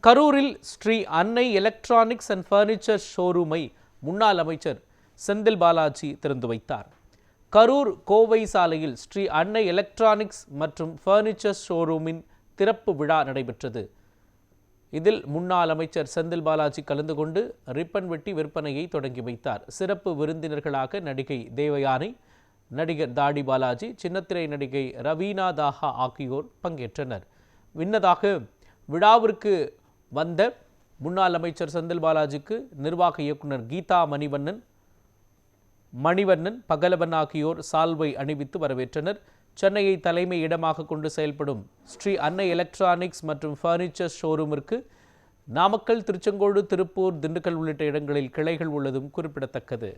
கரூரில் ஸ்ரீ அன்னை electronics and furniture ஷோரூமை முன்னாள் அமைச்சர் செந்தில் பாலாஜி திறந்து வைத்தார். கரூர் கோவை சாலையில் ஸ்ரீ அன்னை எலக்ட்ரானிக்ஸ் மற்றும் ஃபர்னிச்சர் ஷோரூமின் திறப்பு விழா நடைபெற்றது. இதில் முன்னாள் அமைச்சர் செந்தில் பாலாஜி கலந்து கொண்டு ரிப்பன் வெட்டி விற்பனையை தொடங்கி வைத்தார். சிறப்பு விருந்தினர்களாக நடிகை தேவயானி, நடிகர் தாடி பாலாஜி, சின்னத்திரை நடிகை ரவீனா தாஹா ஆகியோர் பங்கேற்றனர். முன்னதாக விழாவிற்கு வந்த முன்னாள் அமைச்சர் செந்தில் பாலாஜிக்கு நிர்வாக இயக்குனர் கீதா மணிவண்ணன், பகலவன் ஆகியோர் சால்வை அணிவித்து வரவேற்றனர். சென்னையை தலைமை இடமாக கொண்டு செயல்படும் ஸ்ரீ அன்னை எலக்ட்ரானிக்ஸ் மற்றும் ஃபர்னிச்சர் ஷோரூமிற்கு நாமக்கல், திருச்செங்கோடு, திருப்பூர், திண்டுக்கல் உள்ளிட்ட இடங்களில் கிளைகள் உள்ளதும் குறிப்பிடத்தக்கது.